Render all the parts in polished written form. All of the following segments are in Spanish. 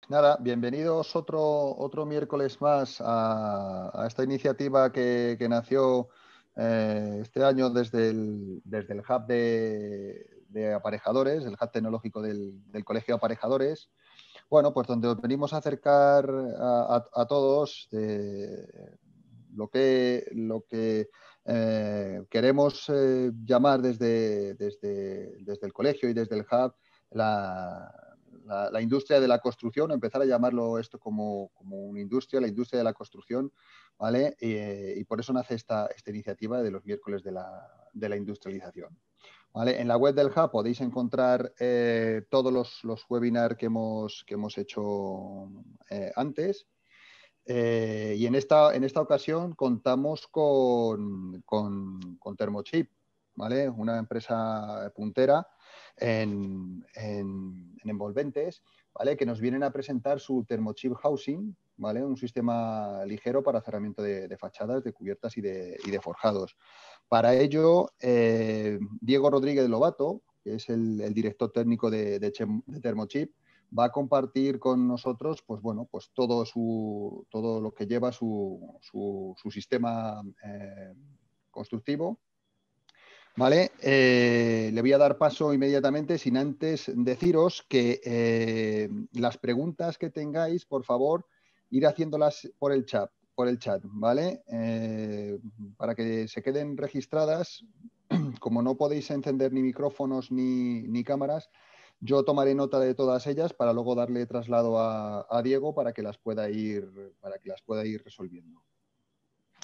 Nada, bienvenidos otro miércoles más a esta iniciativa que nació este año desde el Hub de Aparejadores, el Hub tecnológico del Colegio de Aparejadores. Bueno, pues donde os venimos a acercar a todos lo que queremos llamar desde el colegio y desde el Hub la industria de la construcción, empezar a llamarlo esto como una industria, la industria de la construcción, ¿vale? Y por eso nace esta iniciativa de los miércoles de la industrialización. ¿Vale? En la web del Hub podéis encontrar todos los webinars que hemos hecho antes. Y en esta ocasión contamos con Thermochip, ¿vale? Una empresa puntera en envolventes, ¿vale? Que nos vienen a presentar su Thermochip Housing, ¿vale? Un sistema ligero para cerramiento de fachadas, de cubiertas y de forjados. Para ello, Diego Rodríguez Lobato, que es el director técnico de Thermochip, va a compartir con nosotros, pues bueno, pues todo lo que lleva su sistema constructivo. ¿Vale? Le voy a dar paso inmediatamente sin antes deciros que las preguntas que tengáis, por favor, ir haciéndolas por el chat, ¿vale? Para que se queden registradas. Como no podéis encender ni micrófonos ni cámaras, yo tomaré nota de todas ellas para luego darle traslado a Diego para que las pueda ir resolviendo.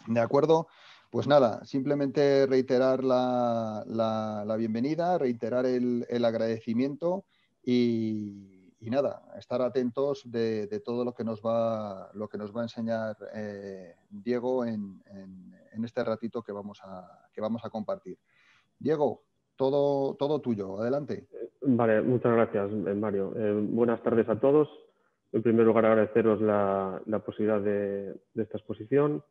¿De acuerdo? Pues nada, simplemente reiterar la bienvenida, reiterar el agradecimiento y nada, estar atentos de todo lo que nos va a enseñar Diego en este ratito que vamos a compartir. Diego, todo tuyo, adelante. Vale, muchas gracias, Mario. Buenas tardes a todos. En primer lugar, agradeceros la posibilidad de esta exposición.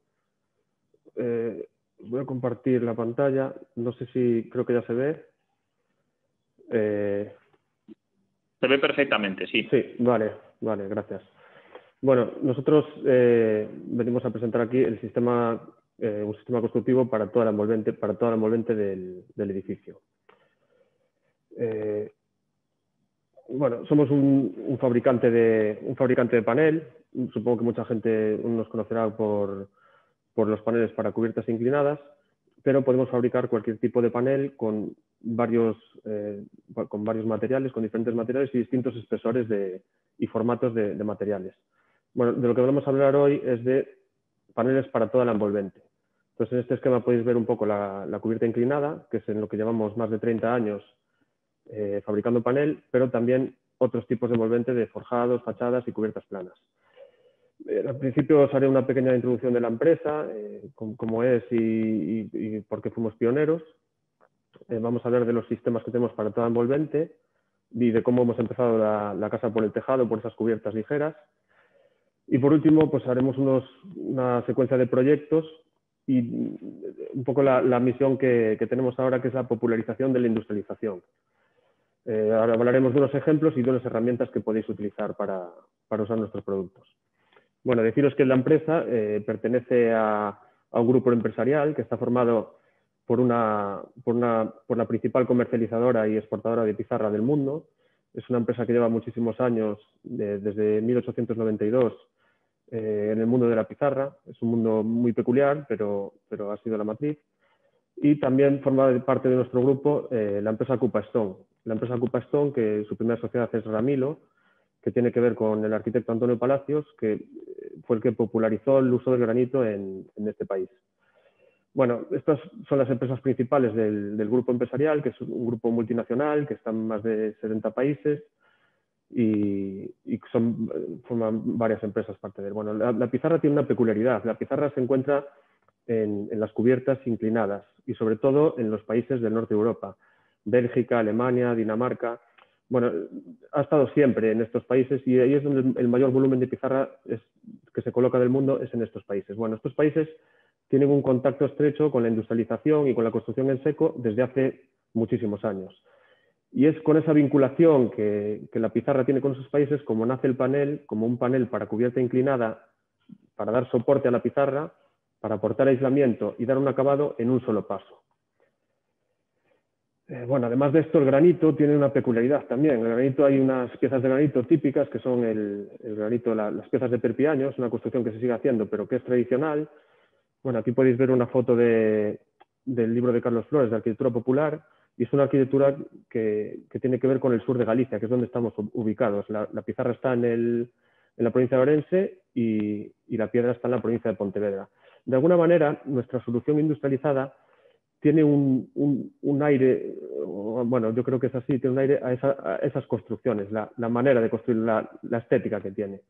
Voy a compartir la pantalla. No sé si creo que ya se ve. Se ve perfectamente, sí. Sí, vale, gracias. Bueno, nosotros venimos a presentar aquí el sistema, un sistema constructivo para toda la envolvente del edificio. Bueno, somos un fabricante de panel. Supongo que mucha gente nos conocerá por los paneles para cubiertas inclinadas, pero podemos fabricar cualquier tipo de panel con varios materiales, con diferentes materiales y distintos espesores y formatos de materiales. Bueno, de lo que vamos a hablar hoy es de paneles para toda la envolvente. Entonces, en este esquema podéis ver un poco la cubierta inclinada, que es en lo que llevamos más de 30 años fabricando panel, pero también otros tipos de envolvente de forjados, fachadas y cubiertas planas. Al principio os haré una pequeña introducción de la empresa, cómo es y por qué fuimos pioneros. Vamos a hablar de los sistemas que tenemos para toda envolvente y de cómo hemos empezado la casa por el tejado, por esas cubiertas ligeras. Y por último, pues haremos una secuencia de proyectos y un poco la misión que tenemos ahora, que es la popularización de la industrialización. Ahora hablaremos de unos ejemplos y de unas herramientas que podéis utilizar para usar nuestros productos. Bueno, deciros que la empresa pertenece a un grupo empresarial que está formado por la principal comercializadora y exportadora de pizarra del mundo. Es una empresa que lleva muchísimos años, desde 1892, en el mundo de la pizarra. Es un mundo muy peculiar, pero ha sido la matriz. Y también forma parte de nuestro grupo la empresa Cupastone. La empresa Cupastone, que su primera sociedad es Ramilo, que tiene que ver con el arquitecto Antonio Palacios, que fue el que popularizó el uso del granito en este país. Bueno, estas son las empresas principales del grupo empresarial, que es un grupo multinacional, que está en más de 70 países y forman varias empresas parte de él. Bueno, la pizarra tiene una peculiaridad. La pizarra se encuentra en las cubiertas inclinadas y sobre todo en los países del norte de Europa, Bélgica, Alemania, Dinamarca. Bueno, ha estado siempre en estos países y ahí es donde el mayor volumen de pizarra que se coloca del mundo es en estos países. Bueno, estos países tienen un contacto estrecho con la industrialización y con la construcción en seco desde hace muchísimos años. Y es con esa vinculación que la pizarra tiene con esos países como nace el panel, como un panel para cubierta inclinada, para dar soporte a la pizarra, para aportar aislamiento y dar un acabado en un solo paso. Bueno, además de esto, el granito tiene una peculiaridad también. En el granito hay unas piezas de granito típicas que son el granito, las piezas de Perpiñano, es una construcción que se sigue haciendo, pero que es tradicional. Bueno, aquí podéis ver una foto del libro de Carlos Flores, de Arquitectura Popular, y es una arquitectura que tiene que ver con el sur de Galicia, que es donde estamos ubicados. La pizarra está en la provincia de Orense y la piedra está en la provincia de Pontevedra. De alguna manera, nuestra solución industrializada tiene un aire, bueno, yo creo que es así, tiene un aire a esas construcciones, la manera de construir, la estética que tiene.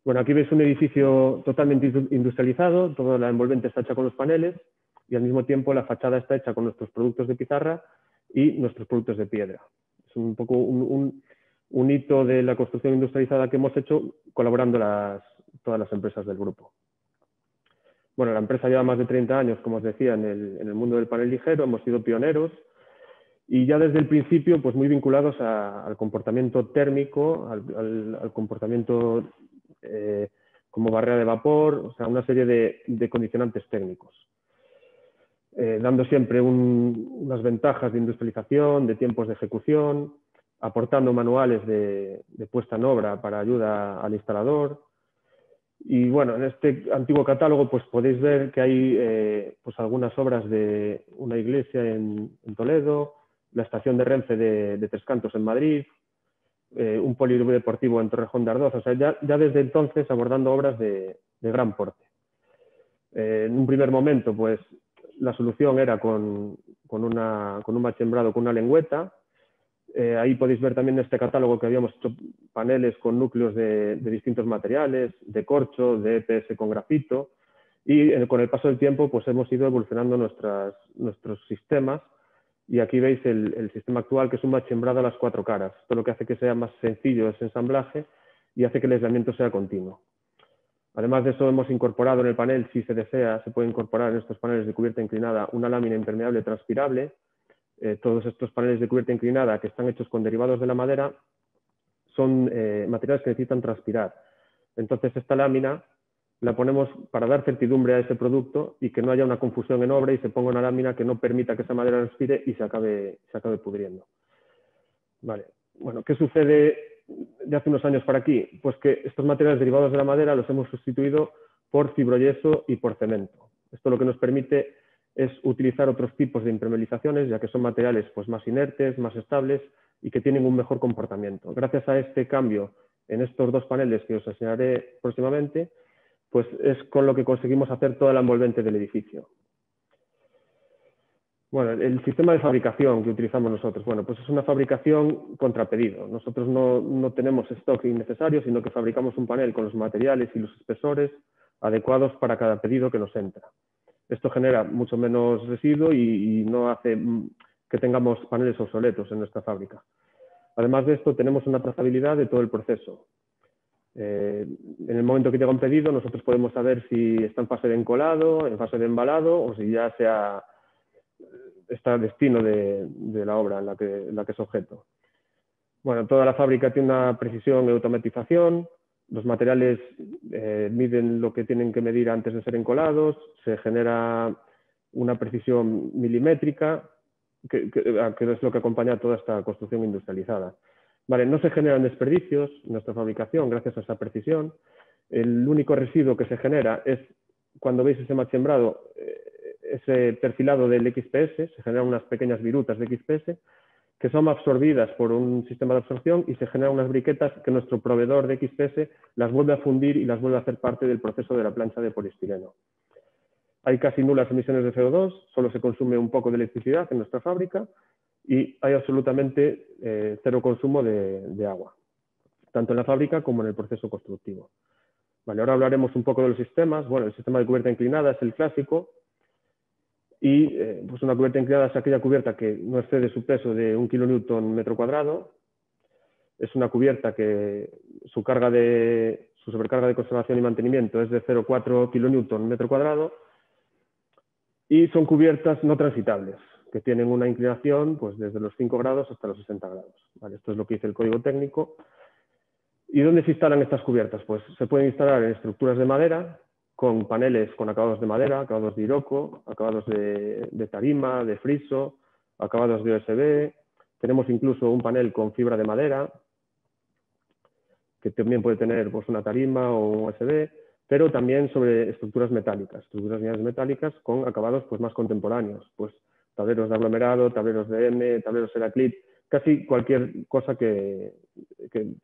Bueno, aquí veis un edificio totalmente industrializado, toda la envolvente está hecha con los paneles y al mismo tiempo la fachada está hecha con nuestros productos de pizarra y nuestros productos de piedra. Es un poco un hito de la construcción industrializada que hemos hecho colaborando todas las empresas del grupo. Bueno, la empresa lleva más de 30 años, como os decía, en el mundo del panel ligero, hemos sido pioneros y ya desde el principio pues muy vinculados al comportamiento térmico, al comportamiento como barrera de vapor, o sea, una serie de condicionantes técnicos, dando siempre unas ventajas de industrialización, de tiempos de ejecución, aportando manuales de puesta en obra para ayuda al instalador. Y bueno, en este antiguo catálogo pues podéis ver que hay pues algunas obras de una iglesia en Toledo, la estación de Renfe de Tres Cantos en Madrid, un polideportivo en Torrejón de Ardoz, o sea, ya desde entonces abordando obras de gran porte. En un primer momento, pues la solución era con un machembrado con una lengüeta. Ahí podéis ver también en este catálogo que habíamos hecho paneles con núcleos de distintos materiales, de corcho, de EPS con grafito, y con el paso del tiempo pues hemos ido evolucionando nuestros sistemas. Y aquí veis el sistema actual, que es un machembrado a las 4 caras. Esto lo que hace que sea más sencillo ese ensamblaje y hace que el aislamiento sea continuo. Además de eso, hemos incorporado en el panel, si se desea, se puede incorporar en estos paneles de cubierta inclinada una lámina impermeable transpirable. Todos estos paneles de cubierta inclinada que están hechos con derivados de la madera son materiales que necesitan transpirar. Entonces, esta lámina la ponemos para dar certidumbre a ese producto y que no haya una confusión en obra y se ponga una lámina que no permita que esa madera respire y se acabe pudriendo. Vale. Bueno, ¿qué sucede de hace unos años para aquí? Pues que estos materiales derivados de la madera los hemos sustituido por fibroyeso y por cemento. Esto lo que nos permite es utilizar otros tipos de impermeabilizaciones, ya que son materiales pues, más inertes, más estables y que tienen un mejor comportamiento. Gracias a este cambio en estos dos paneles que os enseñaré próximamente, pues es con lo que conseguimos hacer toda la envolvente del edificio. Bueno, el sistema de fabricación que utilizamos nosotros, bueno, pues es una fabricación contra pedido. Nosotros no tenemos stock innecesario, sino que fabricamos un panel con los materiales y los espesores adecuados para cada pedido que nos entra. Esto genera mucho menos residuo y no hace que tengamos paneles obsoletos en nuestra fábrica. Además de esto, tenemos una trazabilidad de todo el proceso. En el momento que llega un pedido, nosotros podemos saber si está en fase de encolado, en fase de embalado o si ya está a destino de la obra en la que es objeto. Bueno, toda la fábrica tiene una precisión y automatización, los materiales miden lo que tienen que medir antes de ser encolados, se genera una precisión milimétrica, que es lo que acompaña a toda esta construcción industrializada. Vale, no se generan desperdicios en nuestra fabricación gracias a esa precisión. El único residuo que se genera es cuando veis ese machembrado, ese perfilado del XPS, se generan unas pequeñas virutas de XPS que son absorbidas por un sistema de absorción y se generan unas briquetas que nuestro proveedor de XPS las vuelve a fundir y las vuelve a hacer parte del proceso de la plancha de poliestireno. Hay casi nulas emisiones de CO2, solo se consume un poco de electricidad en nuestra fábrica y hay absolutamente cero consumo de agua, tanto en la fábrica como en el proceso constructivo. Vale, ahora hablaremos un poco de los sistemas. Bueno, el sistema de cubierta inclinada es el clásico y pues una cubierta inclinada es aquella cubierta que no excede su peso de 1 kilonewton metro cuadrado. Es una cubierta que su sobrecarga de conservación y mantenimiento es de 0,4 kilonewton metro cuadrado y son cubiertas no transitables. que tienen una inclinación pues, desde los 5 grados hasta los 60 grados. ¿Vale? Esto es lo que dice el código técnico. ¿Y dónde se instalan estas cubiertas? Pues se pueden instalar en estructuras de madera, con paneles con acabados de madera, acabados de iroco, acabados de tarima, de friso, acabados de OSB. Tenemos incluso un panel con fibra de madera, que también puede tener pues, una tarima o un OSB, pero también sobre estructuras metálicas, estructuras lineales metálicas con acabados pues, más contemporáneos, pues tableros de aglomerado, tableros de M, tableros Heraclit, casi cualquier cosa que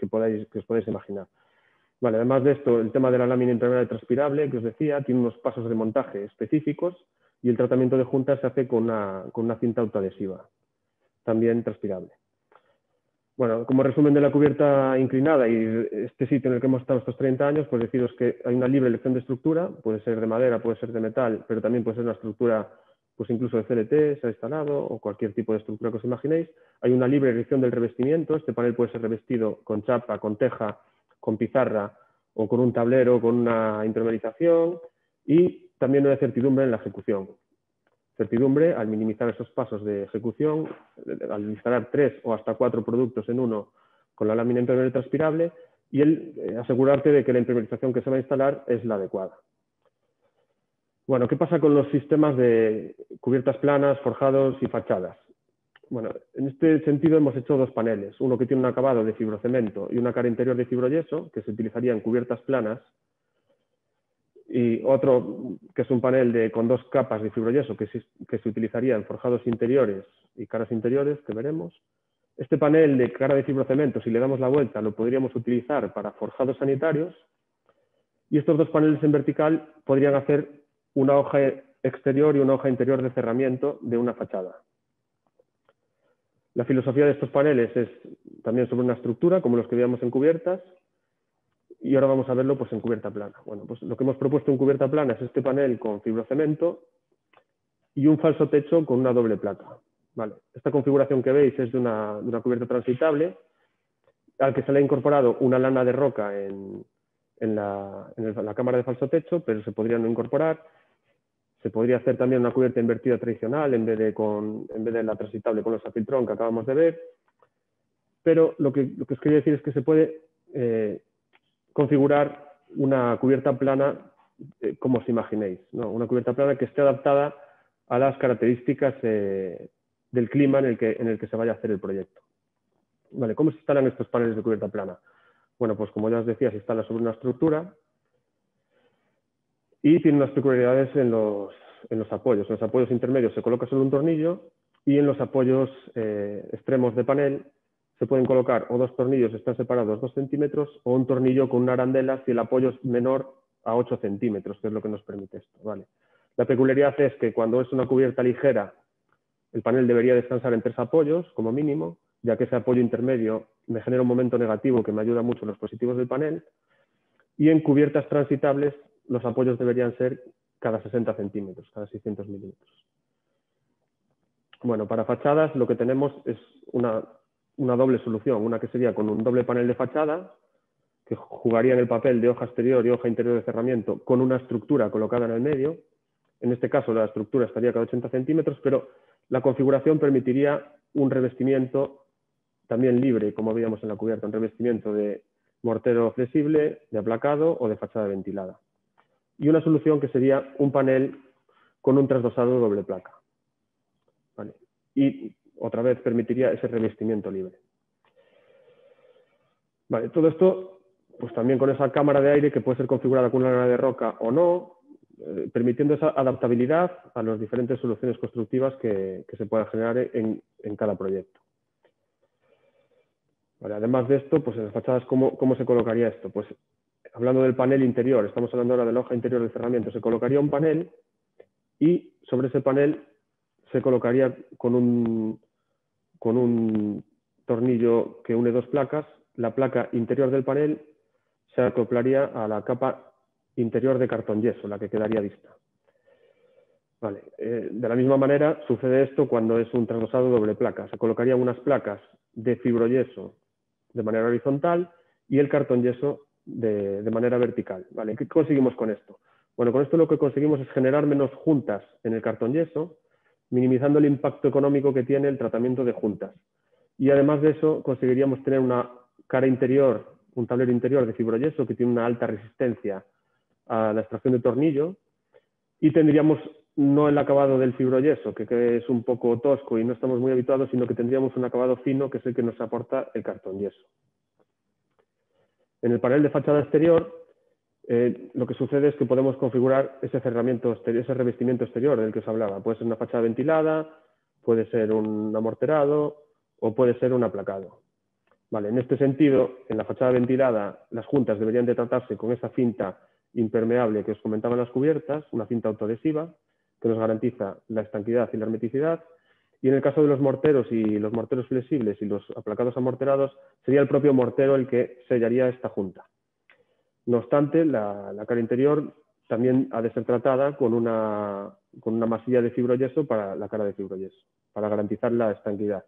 os podáis imaginar. Vale, además de esto, el tema de la lámina impermeable transpirable, que os decía, tiene unos pasos de montaje específicos y el tratamiento de juntas se hace con una cinta autoadhesiva, también transpirable. Bueno, como resumen de la cubierta inclinada y este sitio en el que hemos estado estos 30 años, pues deciros que hay una libre elección de estructura, puede ser de madera, puede ser de metal, pero también puede ser una estructura, pues incluso de CLT, se ha instalado, o cualquier tipo de estructura que os imaginéis. Hay una libre elección del revestimiento, este panel puede ser revestido con chapa, con teja, con pizarra o con un tablero, con una impermeabilización, y también una certidumbre en la ejecución. Certidumbre al minimizar esos pasos de ejecución, al instalar 3 o hasta 4 productos en uno con la lámina impermeable transpirable y asegurarte de que la impermeabilización que se va a instalar es la adecuada. Bueno, ¿qué pasa con los sistemas de cubiertas planas, forjados y fachadas? Bueno, en este sentido hemos hecho 2 paneles, uno que tiene un acabado de fibrocemento y una cara interior de fibroyeso, que se utilizaría en cubiertas planas, y otro que es un panel con 2 capas de fibroyeso que se utilizaría en forjados interiores y caras interiores, que veremos. Este panel de cara de fibrocemento, si le damos la vuelta, lo podríamos utilizar para forjados sanitarios, y estos 2 paneles en vertical podrían hacer una hoja exterior y una hoja interior de cerramiento de una fachada. La filosofía de estos paneles es también sobre una estructura, como los que veíamos en cubiertas, y ahora vamos a verlo pues, en cubierta plana. Bueno, pues lo que hemos propuesto en cubierta plana es este panel con fibrocemento y un falso techo con una doble placa. Vale. Esta configuración que veis es de una cubierta transitable al que se le ha incorporado una lana de roca en la cámara de falso techo, pero se podría no incorporar. Se podría hacer también una cubierta invertida tradicional en vez de la transitable con los afiltrón que acabamos de ver. Pero lo que os quería decir es que se puede configurar una cubierta plana como os imaginéis, ¿no? Una cubierta plana que esté adaptada a las características del clima en el que se vaya a hacer el proyecto. Vale, ¿cómo se instalan estos paneles de cubierta plana? Bueno, pues como ya os decía, se instala sobre una estructura y tiene unas peculiaridades en los apoyos. En los apoyos intermedios se coloca solo un tornillo y en los apoyos extremos de panel se pueden colocar o 2 tornillos, están separados 2 centímetros, o un tornillo con una arandela si el apoyo es menor a 8 centímetros, que es lo que nos permite esto. ¿Vale? La peculiaridad es que cuando es una cubierta ligera, el panel debería descansar en 3 apoyos, como mínimo, ya que ese apoyo intermedio me genera un momento negativo que me ayuda mucho en los positivos del panel. Y en cubiertas transitables, los apoyos deberían ser cada 60 centímetros, cada 600 milímetros. Bueno, para fachadas lo que tenemos es una doble solución, una que sería con un doble panel de fachada, que jugaría en el papel de hoja exterior y hoja interior de cerramiento con una estructura colocada en el medio. En este caso la estructura estaría cada 80 centímetros, pero la configuración permitiría un revestimiento también libre, como veíamos en la cubierta, un revestimiento de mortero flexible, de aplacado o de fachada ventilada. Y una solución que sería un panel con un trasdosado doble placa. ¿Vale? Y otra vez permitiría ese revestimiento libre. Vale, todo esto, pues también con esa cámara de aire que puede ser configurada con una lana de roca o no, permitiendo esa adaptabilidad a las diferentes soluciones constructivas que se puedan generar en cada proyecto. Vale, además de esto, pues en las fachadas, ¿cómo se colocaría esto? Pues hablando del panel interior, estamos hablando ahora de la hoja interior de cerramiento, se colocaría un panel y sobre ese panel se colocaría con un tornillo que une 2 placas. La placa interior del panel se acoplaría a la capa interior de cartón yeso, la que quedaría vista. Vale. De la misma manera sucede esto cuando es un trasdosado doble placa. Se colocarían unas placas de fibroyeso de manera horizontal y el cartón yeso de manera vertical. Vale. ¿Qué conseguimos con esto? Bueno, con esto lo que conseguimos es generar menos juntas en el cartón yeso, minimizando el impacto económico que tiene el tratamiento de juntas. Y además de eso, conseguiríamos tener una cara interior, un tablero interior de fibroyeso que tiene una alta resistencia a la extracción de tornillo, y tendríamos no el acabado del fibroyeso, que es un poco tosco y no estamos muy habituados, sino que tendríamos un acabado fino, que es el que nos aporta el cartón yeso. En el panel de fachada exterior, lo que sucede es que podemos configurar ese cerramiento exterior, ese revestimiento exterior del que os hablaba. Puede ser una fachada ventilada, puede ser un amorterado o puede ser un aplacado. Vale, en este sentido, en la fachada ventilada, las juntas deberían de tratarse con esa cinta impermeable que os comentaba en las cubiertas, una cinta autoadhesiva que nos garantiza la estanquidad y la hermeticidad. Y en el caso de los morteros y los morteros flexibles y los aplacados amorterados, sería el propio mortero el que sellaría esta junta. No obstante, la cara interior también ha de ser tratada con una masilla de fibroyeso para la cara de fibroyeso, para garantizar la estanquidad.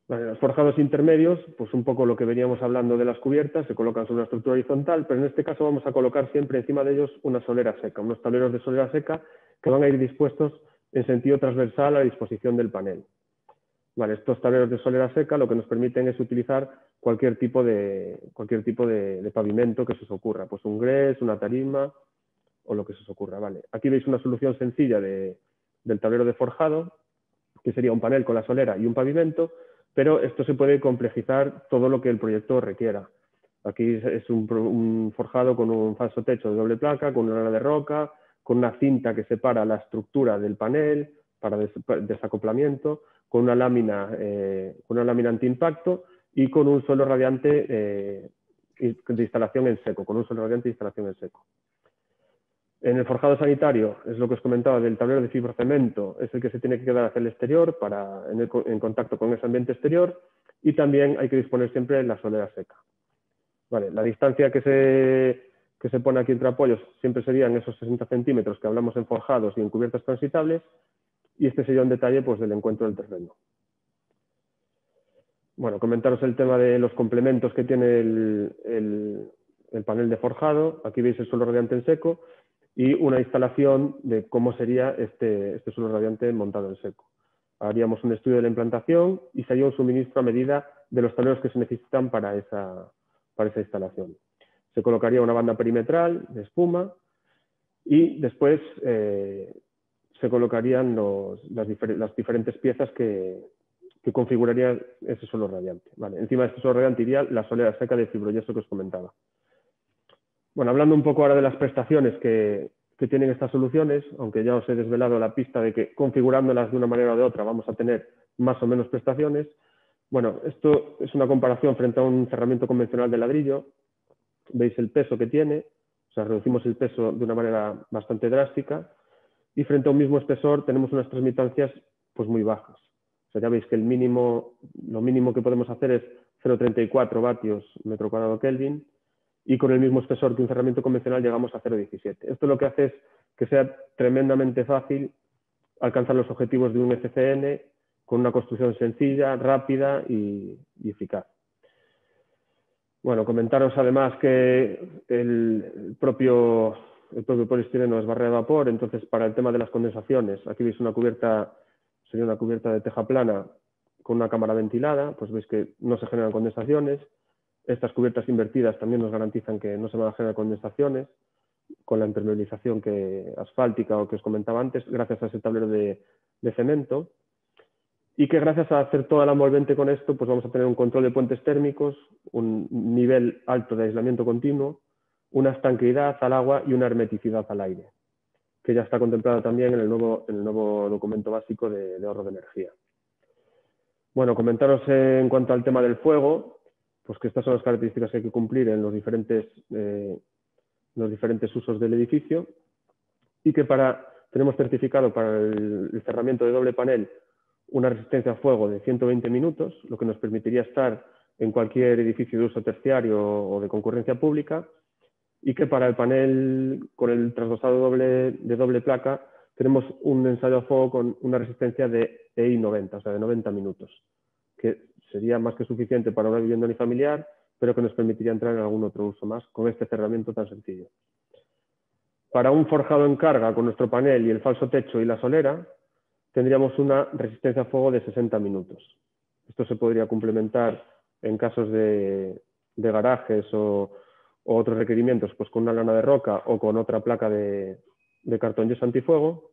Vale, los forjados intermedios, pues un poco lo que veníamos hablando de las cubiertas, se colocan sobre una estructura horizontal, pero en este caso vamos a colocar siempre encima de ellos una solera seca, unos tableros de solera seca que van a ir dispuestos en sentido transversal a la disposición del panel. Vale, estos tableros de solera seca lo que nos permiten es utilizar cualquier tipo de pavimento que se os ocurra, pues un gres, una tarima o lo que se os ocurra. Vale. Aquí veis una solución sencilla del tablero de forjado, que sería un panel con la solera y un pavimento, pero esto se puede complejizar todo lo que el proyecto requiera. Aquí es un forjado con un falso techo de doble placa, con una lana de roca, con una cinta que separa la estructura del panel para desacoplamiento, con una lámina antiimpacto y con un suelo radiante de instalación en seco, En el forjado sanitario, es lo que os comentaba del tablero de fibrocemento, es el que se tiene que quedar hacia el exterior en contacto con ese ambiente exterior, y también hay que disponer siempre de la solera seca. Vale, la distancia que se pone aquí entre apoyos siempre serían esos 60 centímetros que hablamos en forjados y en cubiertas transitables, y este sería un detalle pues, del encuentro del terreno. Bueno, comentaros el tema de los complementos que tiene el panel de forjado. Aquí veis el suelo radiante en seco y una instalación de cómo sería este suelo radiante montado en seco. Haríamos un estudio de la implantación y sería un suministro a medida de los tableros que se necesitan para esa instalación. Se colocaría una banda perimetral de espuma y después se colocarían las diferentes piezas que configuraría ese suelo radiante. Vale, encima de este suelo radiante iría la solera seca de fibroyeso que os comentaba. Bueno, hablando un poco ahora de las prestaciones que tienen estas soluciones, aunque ya os he desvelado la pista de que configurándolas de una manera o de otra vamos a tener más o menos prestaciones. Bueno, esto es una comparación frente a un cerramiento convencional de ladrillo. Veis el peso que tiene, o sea, reducimos el peso de una manera bastante drástica y frente a un mismo espesor tenemos unas transmitancias pues muy bajas. O sea, ya veis que lo mínimo que podemos hacer es 0,34 vatios metro cuadrado Kelvin y con el mismo espesor que un cerramiento convencional llegamos a 0,17. Esto lo que hace es que sea tremendamente fácil alcanzar los objetivos de un FCN con una construcción sencilla, rápida y eficaz. Bueno, comentaros además que el propio poliestireno es barrera de vapor, entonces para el tema de las condensaciones, aquí veis una cubierta, sería una cubierta de teja plana con una cámara ventilada, pues veis que no se generan condensaciones. Estas cubiertas invertidas también nos garantizan que no se van a generar condensaciones con la impermeabilización asfáltica o que os comentaba antes, gracias a ese tablero de cemento. Y que gracias a hacer toda la envolvente con esto, pues vamos a tener un control de puentes térmicos, un nivel alto de aislamiento continuo, una estanqueidad al agua y una hermeticidad al aire, que ya está contemplada también en el nuevo documento básico de ahorro de energía. Bueno, comentaros en cuanto al tema del fuego, pues que estas son las características que hay que cumplir en los diferentes usos del edificio y que tenemos certificado para el cerramiento de doble panel una resistencia a fuego de 120 minutos, lo que nos permitiría estar en cualquier edificio de uso terciario o de concurrencia pública, y que para el panel con el trasdosado de doble placa tenemos un ensayo a fuego con una resistencia de EI 90, o sea, de 90 minutos, que sería más que suficiente para una vivienda unifamiliar, pero que nos permitiría entrar en algún otro uso más con este cerramiento tan sencillo. Para un forjado en carga con nuestro panel y el falso techo y la solera, tendríamos una resistencia a fuego de 60 minutos. Esto se podría complementar en casos de garajes o otros requerimientos, pues con una lana de roca o con otra placa de cartón yeso antifuego.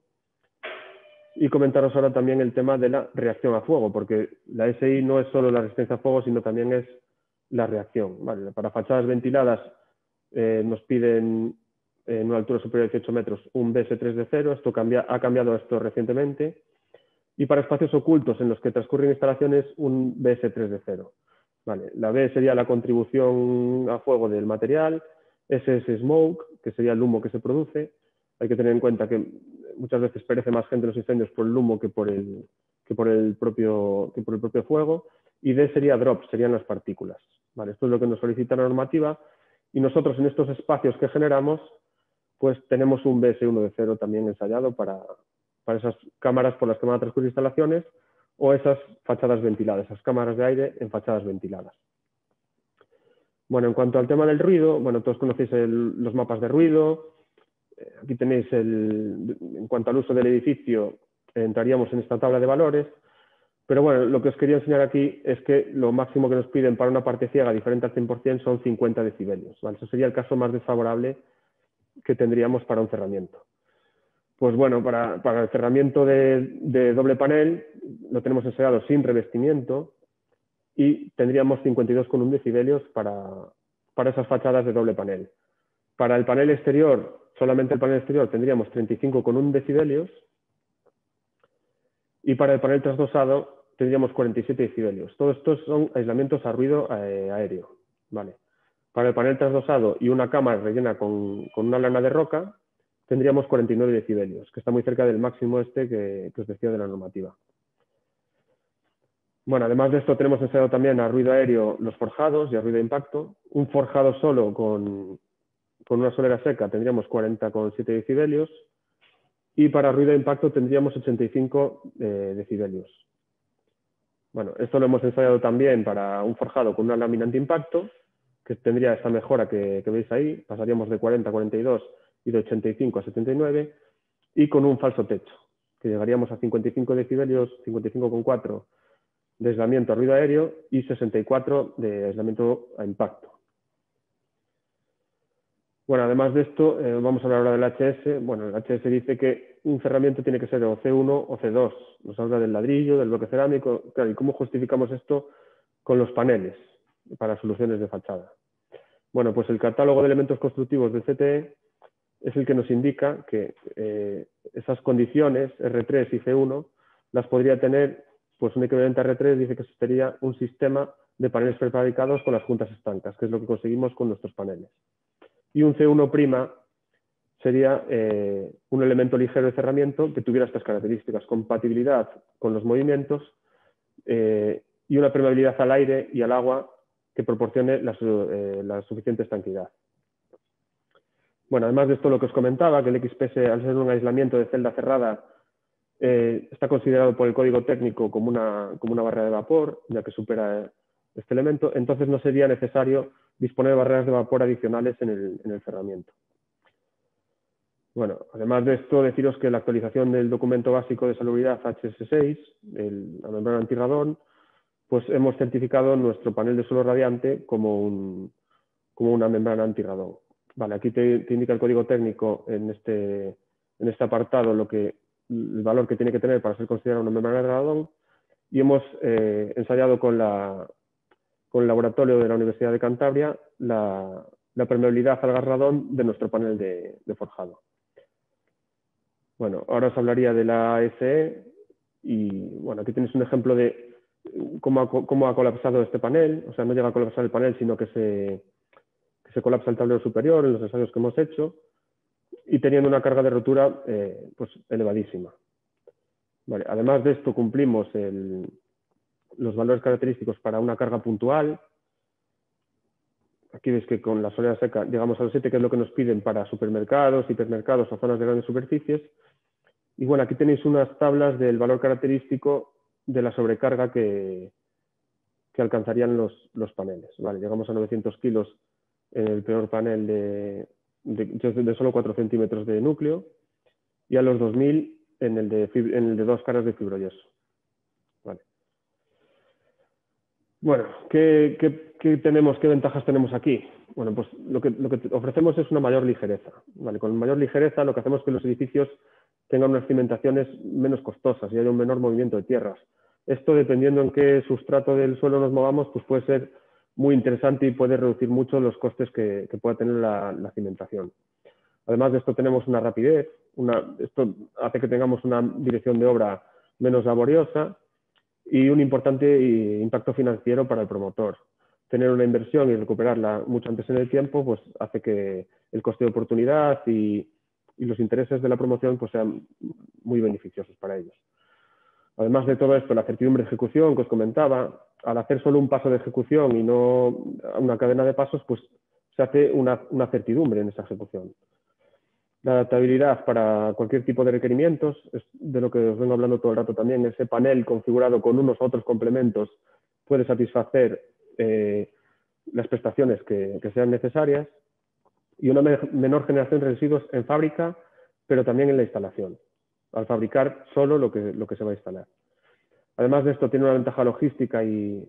Y comentaros ahora también el tema de la reacción a fuego, porque la SI no es solo la resistencia a fuego, sino también es la reacción. ¿Vale? Para fachadas ventiladas nos piden en una altura superior a 18 metros un BS3 de 0. Esto ha cambiado esto recientemente. Y para espacios ocultos en los que transcurren instalaciones, un BS3 de 0. Vale. La B sería la contribución a fuego del material, S es smoke, que sería el humo que se produce. Hay que tener en cuenta que muchas veces perece más gente en los incendios por el humo que por el propio fuego. Y D sería drop, serían las partículas. Vale, esto es lo que nos solicita la normativa. Y nosotros en estos espacios que generamos, pues tenemos un BS1 de 0 también ensayado para esas cámaras por las que van a transcurrir instalaciones o esas fachadas ventiladas, esas cámaras de aire en fachadas ventiladas. Bueno, en cuanto al tema del ruido, bueno, todos conocéis los mapas de ruido. Aquí tenéis en cuanto al uso del edificio, entraríamos en esta tabla de valores. Pero bueno, lo que os quería enseñar aquí es que lo máximo que nos piden para una parte ciega diferente al 100% son 50 decibelios. ¿Vale? Eso sería el caso más desfavorable que tendríamos para un cerramiento. Pues bueno, para el cerramiento de doble panel lo tenemos ensayado sin revestimiento y tendríamos 52,1 decibelios para esas fachadas de doble panel. Para el panel exterior, solamente el panel exterior, tendríamos 35,1 decibelios y para el panel trasdosado tendríamos 47 decibelios. Todos estos son aislamientos a ruido aéreo. ¿Vale? Para el panel trasdosado y una cámara rellena con una lana de roca, tendríamos 49 decibelios, que está muy cerca del máximo que os decía de la normativa. Bueno, además de esto tenemos ensayado también a ruido aéreo los forjados y a ruido de impacto. Un forjado solo con una solera seca tendríamos 40,7 decibelios y para ruido de impacto tendríamos 85 decibelios. Bueno, esto lo hemos ensayado también para un forjado con una lámina antiimpacto, que tendría esta mejora que veis ahí, pasaríamos de 40 a 42 y de 85 a 79, y con un falso techo, que llegaríamos a 55 decibelios, 55,4 de aislamiento a ruido aéreo y 64 de aislamiento a impacto. Bueno, además de esto, vamos a hablar ahora del HS. Bueno, el HS dice que un cerramiento tiene que ser o C1 o C2. Nos habla del ladrillo, del bloque cerámico. Claro, ¿y cómo justificamos esto con los paneles para soluciones de fachada? Bueno, pues el catálogo de elementos constructivos del CTE es el que nos indica que esas condiciones R3 y C1 las podría tener, pues un equivalente a R3 dice que sería un sistema de paneles prefabricados con las juntas estancas, que es lo que conseguimos con nuestros paneles. Y un C1' sería un elemento ligero de cerramiento que tuviera estas características: compatibilidad con los movimientos y una permeabilidad al aire y al agua que proporcione la suficiente estanquidad. Bueno, además de esto, lo que os comentaba, que el XPS, al ser un aislamiento de celda cerrada, está considerado por el código técnico como una barrera de vapor, ya que supera este elemento. Entonces no sería necesario disponer de barreras de vapor adicionales en el cerramiento. Bueno, además de esto, deciros que la actualización del documento básico de salubridad HS6, la membrana antirradón, pues hemos certificado nuestro panel de suelo radiante como una membrana antirradón. Vale, aquí te indica el código técnico en este apartado el valor que tiene que tener para ser considerado una membrana de radón, y hemos ensayado con el laboratorio de la Universidad de Cantabria la permeabilidad al gas radón de nuestro panel de forjado. Bueno, ahora os hablaría de la SE y bueno, aquí tenéis un ejemplo de cómo ha colapsado este panel. O sea, no llega a colapsar el panel, sino que se colapsa el tablero superior en los ensayos que hemos hecho y teniendo una carga de rotura pues elevadísima. Vale, además de esto, cumplimos los valores característicos para una carga puntual. Aquí veis que con la solera seca llegamos a los 7, que es lo que nos piden para supermercados, hipermercados o zonas de grandes superficies. Y bueno, aquí tenéis unas tablas del valor característico de la sobrecarga que alcanzarían los paneles. Vale, llegamos a 900 kilos en el peor panel de solo 4 centímetros de núcleo y a los 2000 en el de 2 caras de fibroyeso. Vale. Bueno, ¿qué ventajas tenemos aquí? Bueno, pues lo que ofrecemos es una mayor ligereza. ¿Vale? Con mayor ligereza lo que hacemos es que los edificios tengan unas cimentaciones menos costosas y haya un menor movimiento de tierras. Esto, dependiendo en qué sustrato del suelo nos movamos, pues puede ser muy interesante y puede reducir mucho los costes que pueda tener la cimentación. Además de esto, tenemos una rapidez. Esto hace que tengamos una dirección de obra menos laboriosa y un importante impacto financiero para el promotor. Tener una inversión y recuperarla mucho antes en el tiempo, pues hace que el coste de oportunidad y los intereses de la promoción pues sean muy beneficiosos para ellos. Además de todo esto, la certidumbre de ejecución que os comentaba, al hacer solo un paso de ejecución y no una cadena de pasos, pues se hace una certidumbre en esa ejecución. La adaptabilidad para cualquier tipo de requerimientos, es de lo que os vengo hablando todo el rato también. Ese panel configurado con unos u otros complementos puede satisfacer las prestaciones que sean necesarias, y una menor generación de residuos en fábrica, pero también en la instalación, al fabricar solo lo que se va a instalar. Además de esto, tiene una ventaja logística y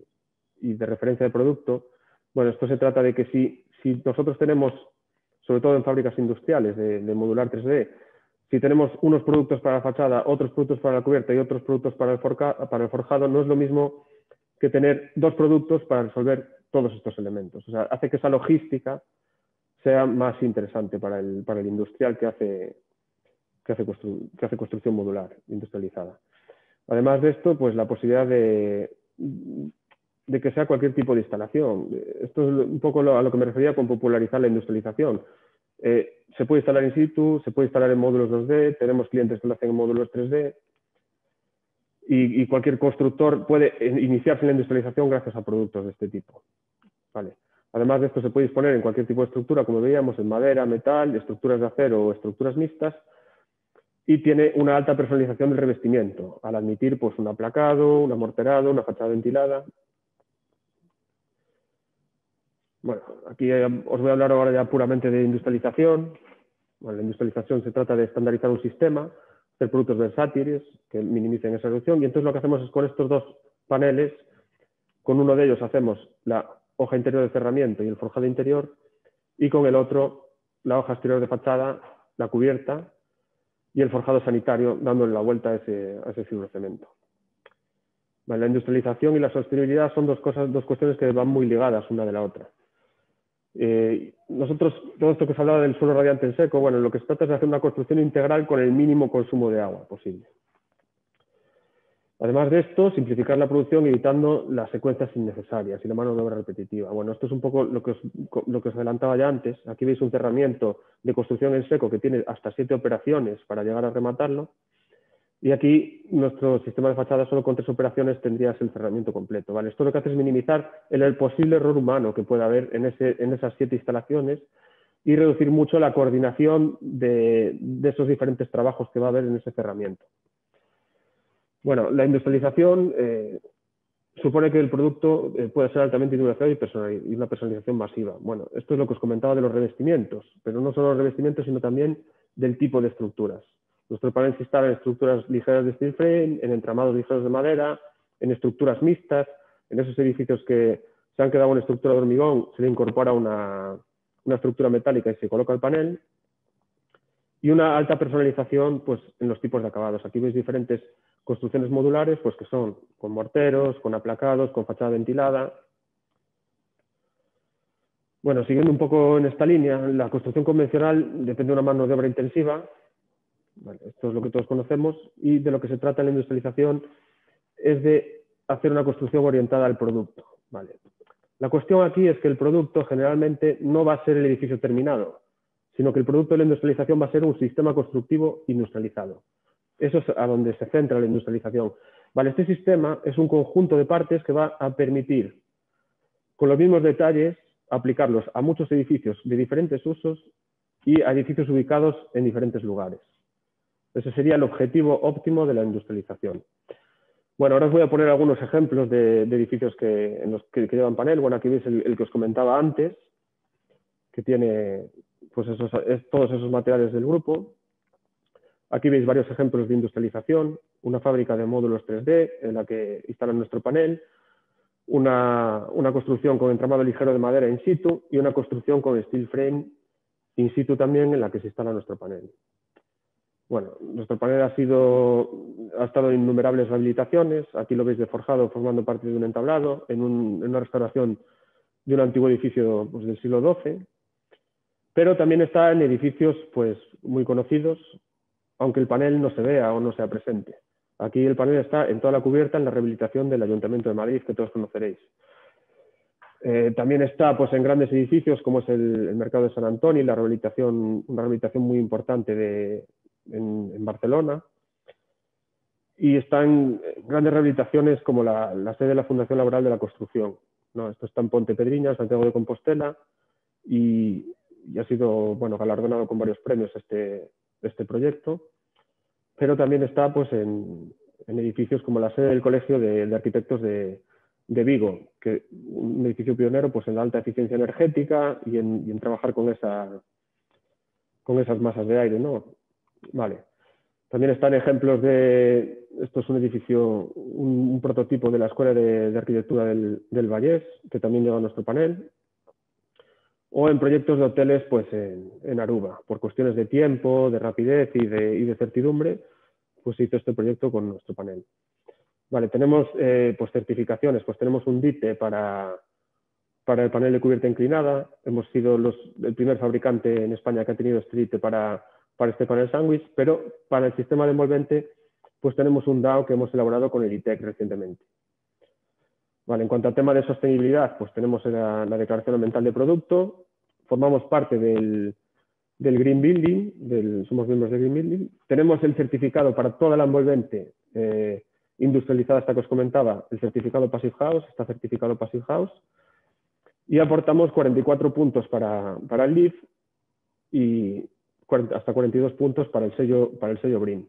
de referencia de producto. Bueno, esto se trata de que si nosotros tenemos, sobre todo en fábricas industriales de modular 3D, si tenemos unos productos para la fachada, otros productos para la cubierta y otros productos para el forjado, no es lo mismo que tener 2 productos para resolver todos estos elementos. O sea, hace que esa logística sea más interesante para el industrial que hace construcción modular industrializada. Además de esto, pues la posibilidad de que sea cualquier tipo de instalación. Esto es un poco a lo que me refería con popularizar la industrialización. Se puede instalar in situ, se puede instalar en módulos 2D, tenemos clientes que lo hacen en módulos 3D, y cualquier constructor puede iniciarse en la industrialización gracias a productos de este tipo. Vale. Además de esto, se puede disponer en cualquier tipo de estructura, como veíamos, en madera, metal, estructuras de acero o estructuras mixtas, y tiene una alta personalización del revestimiento, al admitir pues, un aplacado, un amorterado, una fachada ventilada. Bueno, aquí os voy a hablar ahora ya puramente de industrialización. Bueno, la industrialización se trata de estandarizar un sistema, hacer productos versátiles que minimicen esa reducción, y entonces lo que hacemos es con estos 2 paneles, con uno de ellos hacemos la hoja interior de cerramiento y el forjado interior, y con el otro la hoja exterior de fachada, la cubierta y el forjado sanitario, dándole la vuelta a ese fibrocemento. Vale, la industrialización y la sostenibilidad son dos cuestiones que van muy ligadas una de la otra. Nosotros, todo esto que se hablaba del suelo radiante en seco, bueno, lo que se trata es de hacer una construcción integral con el mínimo consumo de agua posible. Además de esto, simplificar la producción evitando las secuencias innecesarias y la mano de obra repetitiva. Bueno, esto es un poco lo que os adelantaba ya antes. Aquí veis un cerramiento de construcción en seco que tiene hasta 7 operaciones para llegar a rematarlo. Y aquí nuestro sistema de fachada solo con 3 operaciones tendrías el cerramiento completo. ¿Vale? Esto lo que hace es minimizar el posible error humano que pueda haber en esas 7 instalaciones y reducir mucho la coordinación de esos diferentes trabajos que va a haber en ese cerramiento. Bueno, la industrialización supone que el producto puede ser altamente individualizado y una personalización masiva. Bueno, esto es lo que os comentaba de los revestimientos, pero no solo los revestimientos, sino también del tipo de estructuras. Nuestro panel se instala en estructuras ligeras de steel frame, en entramados ligeros de madera, en estructuras mixtas, en esos edificios que se han quedado en estructura de hormigón, se le incorpora una estructura metálica y se coloca el panel, y una alta personalización pues, en los tipos de acabados. Aquí veis diferentes construcciones modulares, pues que son con morteros, con aplacados, con fachada ventilada. Bueno, siguiendo un poco en esta línea, la construcción convencional depende de una mano de obra intensiva. Vale, esto es lo que todos conocemos, y de lo que se trata en la industrialización es de hacer una construcción orientada al producto. Vale. La cuestión aquí es que el producto generalmente no va a ser el edificio terminado, sino que el producto de la industrialización va a ser un sistema constructivo industrializado. Eso es a donde se centra la industrialización. Vale, este sistema es un conjunto de partes que va a permitir, con los mismos detalles, aplicarlos a muchos edificios de diferentes usos y a edificios ubicados en diferentes lugares. Ese sería el objetivo óptimo de la industrialización. Bueno, ahora os voy a poner algunos ejemplos de edificios que llevan panel. Bueno, aquí veis el que os comentaba antes, que tiene pues todos esos materiales del grupo. Aquí veis varios ejemplos de industrialización, una fábrica de módulos 3D en la que instalan nuestro panel, una construcción con entramado ligero de madera in situ y una construcción con steel frame in situ también en la que se instala nuestro panel. Bueno, nuestro panel ha estado en innumerables rehabilitaciones. Aquí lo veis de forjado formando parte de un entablado, en una restauración de un antiguo edificio pues, del siglo XII, pero también está en edificios pues, muy conocidos, aunque el panel no se vea o no sea presente. Aquí el panel está en toda la cubierta en la rehabilitación del Ayuntamiento de Madrid, que todos conoceréis. También está pues, en grandes edificios como es el Mercado de Sant Antoni, una rehabilitación muy importante en Barcelona. Y están grandes rehabilitaciones como la sede de la Fundación Laboral de la Construcción, ¿no? Esto está en Pontepedriña, Santiago de Compostela, y ha sido bueno, galardonado con varios premios este proyecto. Pero también está pues, en edificios como la sede del Colegio de Arquitectos de Vigo, que un edificio pionero pues, en la alta eficiencia energética y en trabajar con esas masas de aire, ¿no? Vale. También están ejemplos de, esto es un edificio, un prototipo de la Escuela de Arquitectura del Vallés, que también lleva nuestro panel, o en proyectos de hoteles pues en Aruba, por cuestiones de tiempo, de rapidez y de certidumbre, pues se hizo este proyecto con nuestro panel. Vale, tenemos pues certificaciones, pues tenemos un DITE para el panel de cubierta inclinada, hemos sido el primer fabricante en España que ha tenido este DITE para este panel sándwich, pero para el sistema de envolvente pues tenemos un DAO que hemos elaborado con el ITEC recientemente. Vale, en cuanto al tema de sostenibilidad, pues tenemos la declaración ambiental de producto, formamos parte del Green Building, somos miembros del Green Building, tenemos el certificado para toda la envolvente industrializada, hasta que os comentaba, el certificado Passive House, está certificado Passive House, y aportamos 44 puntos para el LEED y hasta 42 puntos para el sello BREEAM.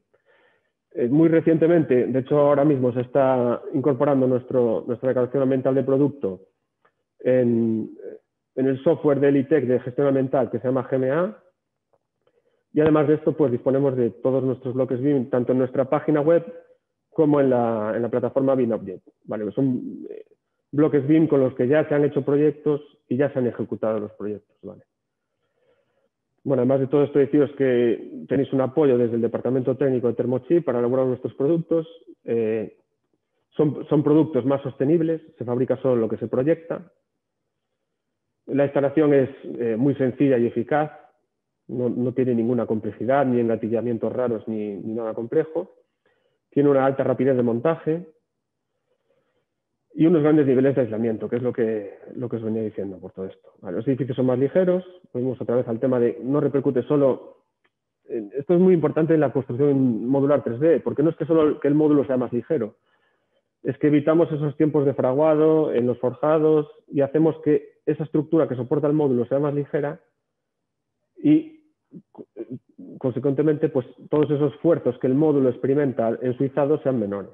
Muy recientemente, de hecho ahora mismo se está incorporando nuestra declaración ambiental de producto en el software del ITEC de gestión ambiental que se llama GMA, y además de esto pues disponemos de todos nuestros bloques BIM tanto en nuestra página web como en la plataforma BIMobject. Vale, son bloques BIM con los que ya se han hecho proyectos y ya se han ejecutado los proyectos. Vale. Bueno, además de todo esto, deciros que tenéis un apoyo desde el Departamento Técnico de Thermochip para elaborar nuestros productos. Son productos más sostenibles, se fabrica solo lo que se proyecta. La instalación es muy sencilla y eficaz, no tiene ninguna complejidad, ni engatillamientos raros, ni nada complejo. Tiene una alta rapidez de montaje y unos grandes niveles de aislamiento, que es lo que os venía diciendo por todo esto. Vale, los edificios son más ligeros, volvemos otra vez al tema de no repercute solo. Esto es muy importante en la construcción modular 3D, porque no es que solo que el módulo sea más ligero, es que evitamos esos tiempos de fraguado en los forjados y hacemos que esa estructura que soporta el módulo sea más ligera y, consecuentemente, pues todos esos esfuerzos que el módulo experimenta en su izado sean menores.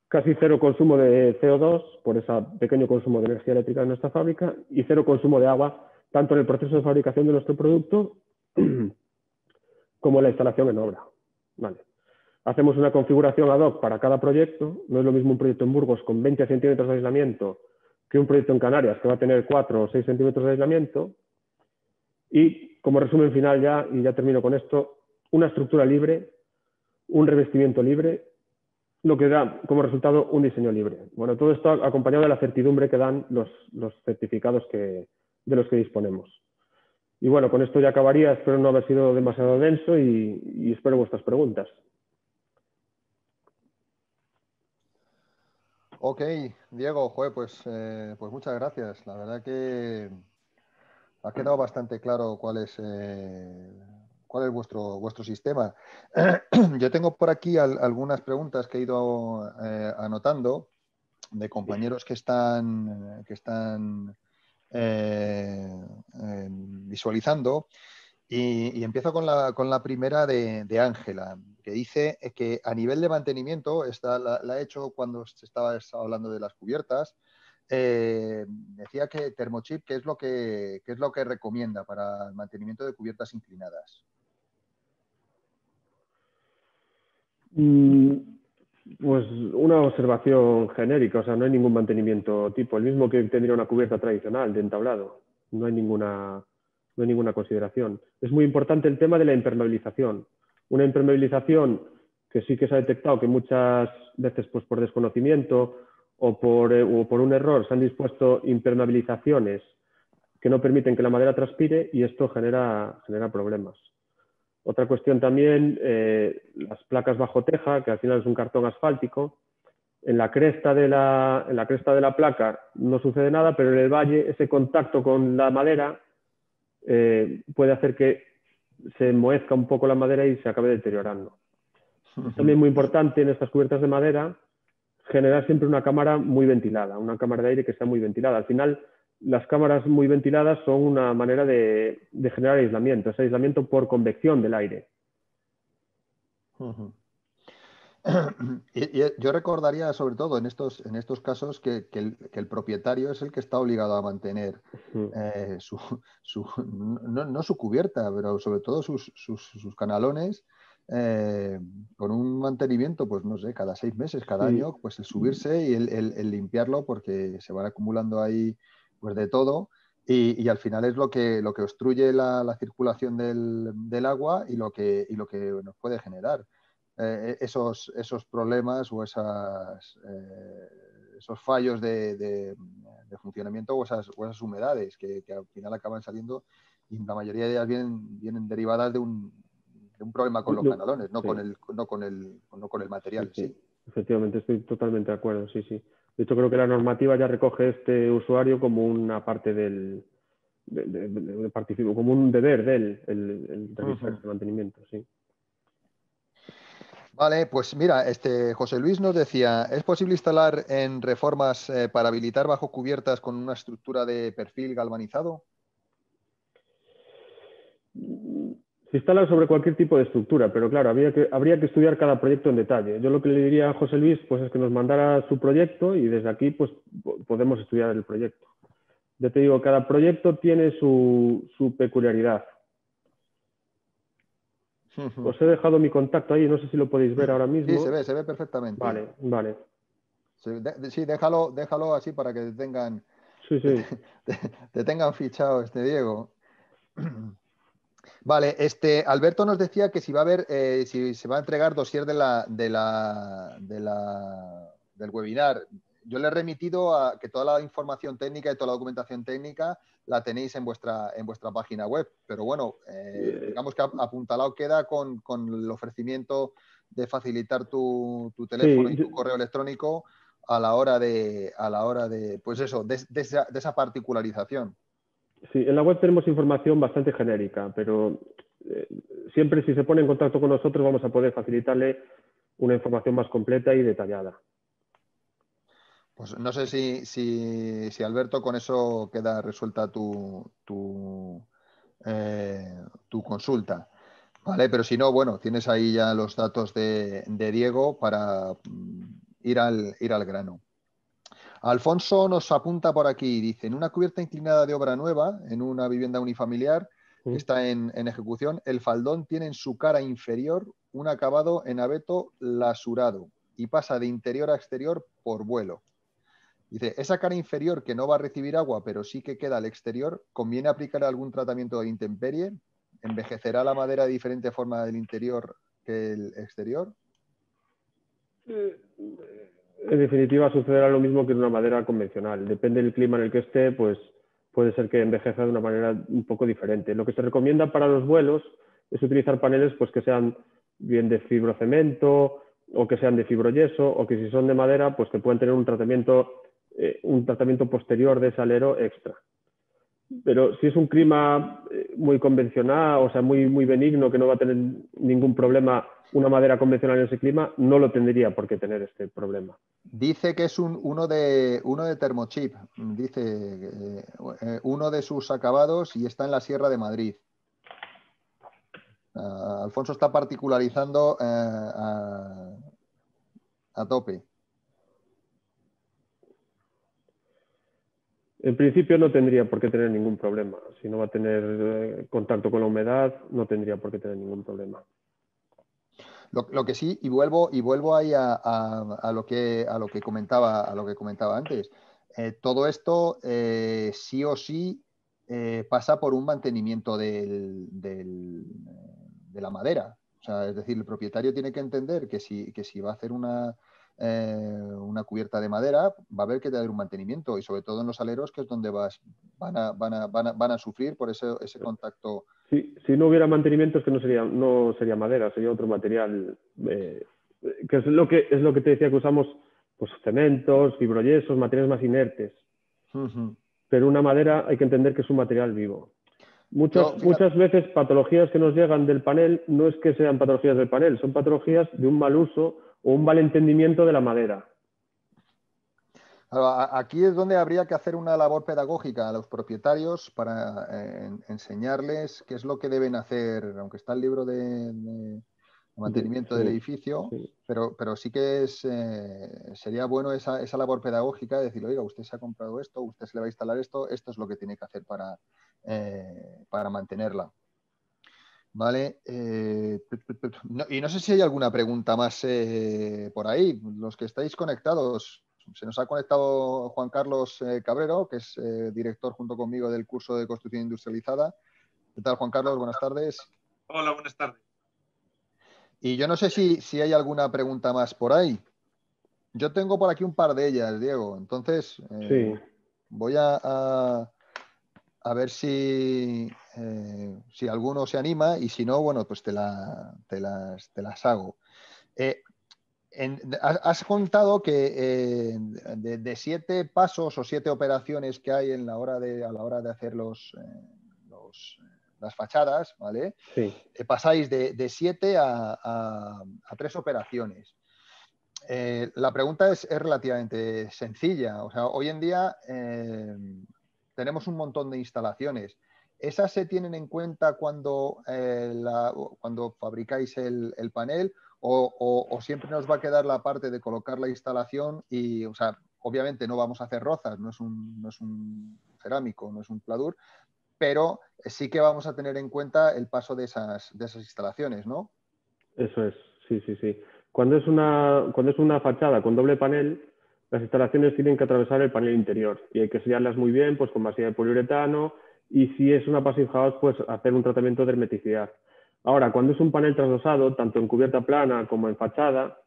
Casi cero consumo de CO2 por ese pequeño consumo de energía eléctrica en nuestra fábrica y cero consumo de agua, tanto en el proceso de fabricación de nuestro producto como en la instalación en obra. Vale. Hacemos una configuración ad hoc para cada proyecto. No es lo mismo un proyecto en Burgos con 20 centímetros de aislamiento que un proyecto en Canarias que va a tener 4 o 6 centímetros de aislamiento. Y como resumen final ya, y ya termino con esto, una estructura libre, un revestimiento libre, lo que da como resultado un diseño libre. Bueno, todo esto acompañado de la certidumbre que dan los certificados de los que disponemos. Y bueno, con esto ya acabaría. Espero no haber sido demasiado denso y espero vuestras preguntas. Ok, Diego, joder, pues muchas gracias. La verdad que ha quedado bastante claro cuál es vuestro sistema. Yo tengo por aquí algunas preguntas que he ido anotando de compañeros que están visualizando. Y empiezo con la primera de Ángela, que dice que a nivel de mantenimiento, la he hecho cuando se estaba hablando de las cubiertas, decía que Thermochip, ¿qué es lo que recomienda para el mantenimiento de cubiertas inclinadas? Pues una observación genérica, o sea, no hay ningún mantenimiento tipo, el mismo que tendría una cubierta tradicional de entablado, no hay ninguna consideración. Es muy importante el tema de la impermeabilización. Una impermeabilización que sí que se ha detectado que muchas veces pues por desconocimiento o por un error se han dispuesto impermeabilizaciones que no permiten que la madera transpire y esto genera problemas. Otra cuestión también, las placas bajo teja, que al final es un cartón asfáltico. En la cresta de la placa no sucede nada, pero en el valle ese contacto con la madera puede hacer que se enmohezca un poco la madera y se acabe deteriorando. Es también muy importante en estas cubiertas de madera generar siempre una cámara muy ventilada, una cámara de aire que sea muy ventilada. Al final, las cámaras muy ventiladas son una manera de generar aislamiento, es aislamiento por convección del aire. Y yo recordaría sobre todo en estos casos que el propietario es el que está obligado a mantener no su cubierta, pero sobre todo sus canalones con un mantenimiento, pues no sé, cada 6 meses, cada año, pues el subirse y el limpiarlo porque se van acumulando ahí pues de todo. Y al final es lo que obstruye la circulación del agua y lo que nos puede generar esos problemas o esos fallos de funcionamiento o esas humedades que al final acaban saliendo y la mayoría de ellas vienen derivadas de un problema con los canalones, no con el material. Sí. Efectivamente, estoy totalmente de acuerdo, sí. De hecho, creo que la normativa ya recoge este usuario como una parte como un deber de él, el realizar este mantenimiento, sí. Vale, pues mira, José Luis nos decía, ¿es posible instalar en reformas para habilitar bajo cubiertas con una estructura de perfil galvanizado? Se instala sobre cualquier tipo de estructura, pero claro, habría que estudiar cada proyecto en detalle. Yo lo que le diría a José Luis pues, es que nos mandara su proyecto y desde aquí pues, podemos estudiar el proyecto. Ya te digo, cada proyecto tiene su peculiaridad. Os he dejado mi contacto ahí, no sé si lo podéis ver ahora mismo. Sí, se ve perfectamente. Vale. Sí, déjalo así para que te tengan, sí. te tengan fichado, Diego. Vale, Alberto nos decía que si va a haber, si se va a entregar dossier del webinar. Yo le he remitido a que toda la información técnica y toda la documentación técnica la tenéis en vuestra página web. Pero bueno, digamos que apuntalado queda con el ofrecimiento de facilitar tu teléfono y tu correo electrónico a la hora de pues eso, de esa particularización. Sí, en la web tenemos información bastante genérica, pero siempre si se pone en contacto con nosotros vamos a poder facilitarle una información más completa y detallada. Pues no sé si Alberto, con eso queda resuelta tu consulta. Vale, pero si no, bueno, tienes ahí ya los datos de Diego para ir al grano. Alfonso nos apunta por aquí, dice, en una cubierta inclinada de obra nueva, en una vivienda unifamiliar que está en ejecución, el faldón tiene en su cara inferior un acabado en abeto lasurado y pasa de interior a exterior por vuelo. Dice, esa cara inferior que no va a recibir agua, pero sí que queda al exterior, ¿conviene aplicar algún tratamiento de intemperie? ¿Envejecerá la madera de diferente forma del interior que el exterior? En definitiva, sucederá lo mismo que en una madera convencional. Depende del clima en el que esté, pues puede ser que envejezca de una manera un poco diferente. Lo que se recomienda para los vuelos es utilizar paneles pues, que sean bien de fibrocemento o que sean de fibroyeso o que si son de madera, pues que puedan tener un tratamiento posterior de salero extra. Pero si es un clima muy convencional, o sea, muy benigno, que no va a tener ningún problema una madera convencional en ese clima, no lo tendría por qué tener este problema. Dice que es uno de Thermochip, dice uno de sus acabados y está en la Sierra de Madrid. Alfonso está particularizando a tope. En principio no tendría por qué tener ningún problema. Si no va a tener contacto con la humedad, no tendría por qué tener ningún problema. Lo que sí, y vuelvo ahí a lo que comentaba antes. Todo esto sí o sí pasa por un mantenimiento de la madera. O sea, es decir, el propietario tiene que entender que si va a hacer una cubierta de madera, va a haber que tener un mantenimiento, y sobre todo en los aleros, que es donde van a sufrir por ese contacto. Si no hubiera mantenimiento, es que no sería madera, sería otro material, que es lo que te decía, que usamos pues cementos, fibroyesos, materiales más inertes. Pero una madera hay que entender que es un material vivo. Muchas veces patologías que nos llegan del panel no es que sean patologías del panel, son patologías de un mal uso o un mal entendimiento de la madera. Aquí es donde habría que hacer una labor pedagógica a los propietarios para enseñarles qué es lo que deben hacer, aunque está el libro de mantenimiento del edificio, sí. Pero sí que sería bueno esa labor pedagógica de decir, oiga, usted se ha comprado esto, usted se le va a instalar esto es lo que tiene que hacer para mantenerla. Vale. Y no sé si hay alguna pregunta más por ahí. Los que estáis conectados, se nos ha conectado Juan Carlos Cabrero, que es director junto conmigo del curso de construcción industrializada. ¿Qué tal, Juan Carlos? Buenas tardes. Hola, buenas tardes. Y yo no sé si hay alguna pregunta más por ahí. Yo tengo por aquí un par de ellas, Diego. Entonces, voy a ver si alguno se anima, y si no, bueno, pues te las hago. Has contado que de 7 pasos o 7 operaciones que hay a la hora de hacer las fachadas, ¿vale? Sí. Pasáis de 7 a 3 operaciones. La pregunta es relativamente sencilla. O sea, hoy en día tenemos un montón de instalaciones. ¿Esas se tienen en cuenta cuando fabricáis el panel, o siempre nos va a quedar la parte de colocar la instalación? Y, o sea, obviamente no vamos a hacer rozas, no es un cerámico, no es un pladur, pero sí que vamos a tener en cuenta el paso de esas instalaciones, ¿no? Eso es, sí. Cuando es una fachada con doble panel, las instalaciones tienen que atravesar el panel interior y hay que sellarlas muy bien, pues con masilla de poliuretano, y si es una passive house, pues hacer un tratamiento de hermeticidad. Ahora, cuando es un panel trasdosado, tanto en cubierta plana como en fachada,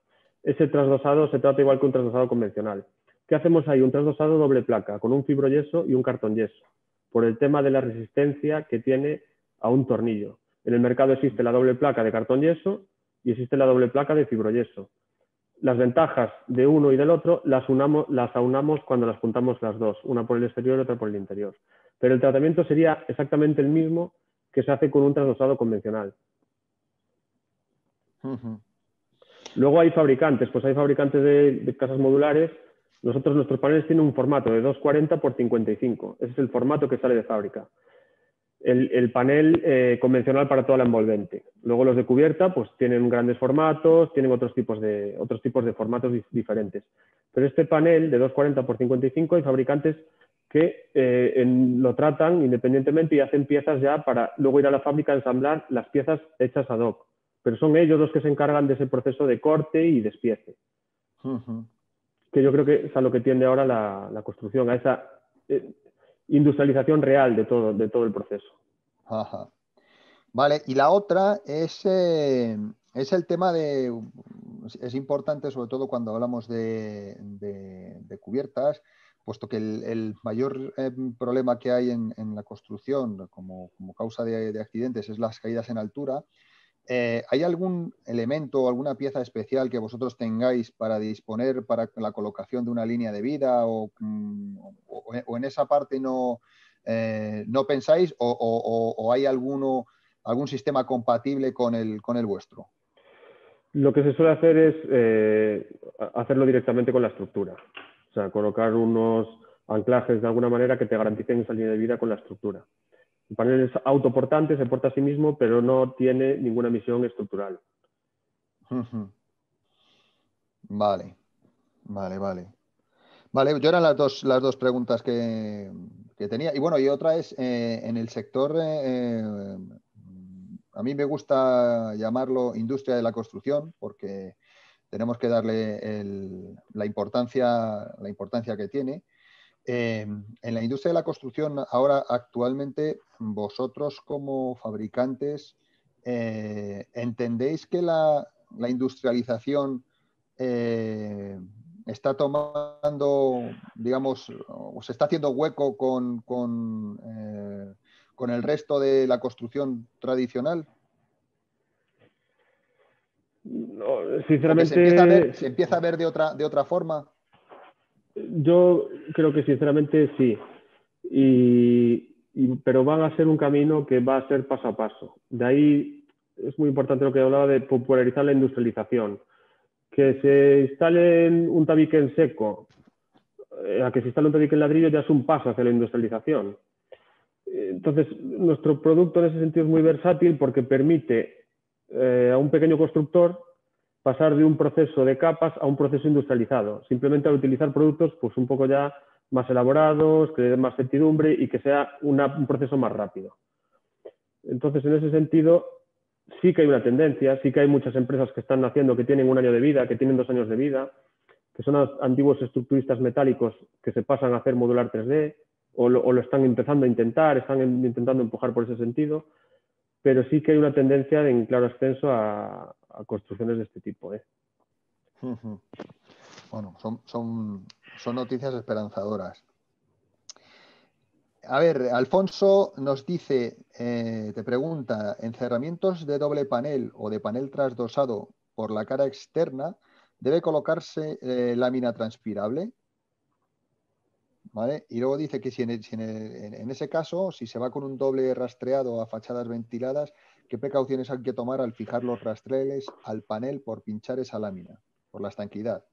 ese trasdosado se trata igual que un trasdosado convencional. ¿Qué hacemos ahí? Un trasdosado doble placa con un fibroyeso y un cartón yeso, por el tema de la resistencia que tiene a un tornillo. En el mercado existe la doble placa de cartón yeso y existe la doble placa de fibroyeso. Las ventajas de uno y del otro las aunamos cuando las juntamos las dos, una por el exterior y otra por el interior. Pero el tratamiento sería exactamente el mismo que se hace con un trasdosado convencional. Luego hay fabricantes, de casas modulares. Nuestros paneles tienen un formato de 240 por 55. Ese es el formato que sale de fábrica. El panel convencional para toda la envolvente. Luego los de cubierta pues tienen grandes formatos, tienen otros tipos de formatos diferentes. Pero este panel de 240 por 55 hay fabricantes que lo tratan independientemente y hacen piezas ya para luego ir a la fábrica a ensamblar las piezas hechas ad hoc. Pero son ellos los que se encargan de ese proceso de corte y despiece. Que yo creo que es a lo que tiende ahora la construcción, a esa industrialización real de todo el proceso. Ajá. Vale, y la otra es el tema de... Es importante, sobre todo cuando hablamos de cubiertas, puesto que el mayor problema que hay en la construcción como causa de accidentes es las caídas en altura. ¿Hay algún elemento o alguna pieza especial que vosotros tengáis para disponer para la colocación de una línea de vida, o en esa parte no pensáis, o hay algún sistema compatible con el vuestro? Lo que se suele hacer es hacerlo directamente con la estructura. O sea, colocar unos anclajes de alguna manera que te garanticen esa línea de vida con la estructura. El panel es autoportante, se porta a sí mismo, pero no tiene ninguna emisión estructural. Vale. Vale, yo eran las dos preguntas que tenía. Y bueno, y otra es en el sector a mí me gusta llamarlo industria de la construcción porque tenemos que darle la importancia que tiene. En la industria de la construcción, ahora actualmente, vosotros como fabricantes, ¿entendéis que la industrialización está tomando, digamos, o se está haciendo hueco con el resto de la construcción tradicional? No, Porque sinceramente, se empieza a ver de otra forma. yo creo que sinceramente sí. Pero van a ser un camino que va a ser paso a paso. De ahí es muy importante lo que hablaba de popularizar la industrialización. Que se instale un tabique en seco, a que se instale un tabique en ladrillo ya es un paso hacia la industrialización. Entonces, nuestro producto en ese sentido es muy versátil porque permite a un pequeño constructor pasar de un proceso de capas a un proceso industrializado, simplemente al utilizar productos pues un poco ya más elaborados, que den más certidumbre y que sea un proceso más rápido. Entonces, en ese sentido, sí que hay una tendencia, sí que hay muchas empresas que están haciendo que tienen 1 año de vida, que tienen 2 años de vida, que son antiguos estructuristas metálicos que se pasan a hacer modular 3D o lo están empezando a intentar, están intentando empujar por ese sentido, pero sí que hay una tendencia en claro ascenso a construcciones de este tipo. Bueno, son noticias esperanzadoras. A ver, Alfonso nos dice, te pregunta, ¿encerramientos de doble panel o de panel trasdosado por la cara externa debe colocarse lámina transpirable? ¿Vale? Y luego dice que si en ese caso, si se va con un doble rastreado a fachadas ventiladas, ¿qué precauciones hay que tomar al fijar los rastreles al panel por pinchar esa lámina, por la estanquidad?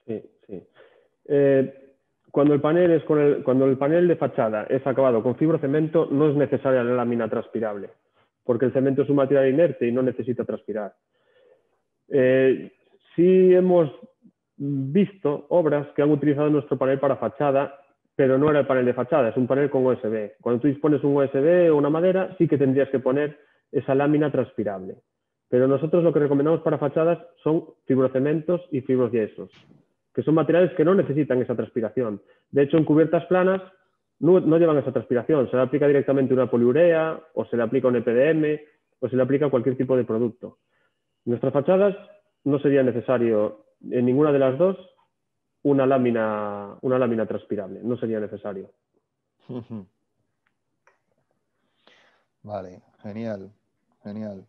Sí, sí. Cuando el panel de fachada es acabado con fibrocemento, no es necesaria la lámina transpirable, porque el cemento es un material inerte y no necesita transpirar. Sí hemos visto obras que han utilizado nuestro panel para fachada, pero no era el panel de fachada, es un panel con USB. Cuando tú dispones un USB o una madera, sí que tendrías que poner esa lámina transpirable. Pero nosotros lo que recomendamos para fachadas son fibrocementos y fibroyesos, que son materiales que no necesitan esa transpiración. De hecho, en cubiertas planas no llevan esa transpiración, se le aplica directamente una poliurea o se le aplica un EPDM o se le aplica cualquier tipo de producto. En nuestras fachadas no sería necesario en ninguna de las dos una lámina transpirable, no sería necesario. Vale, genial, genial.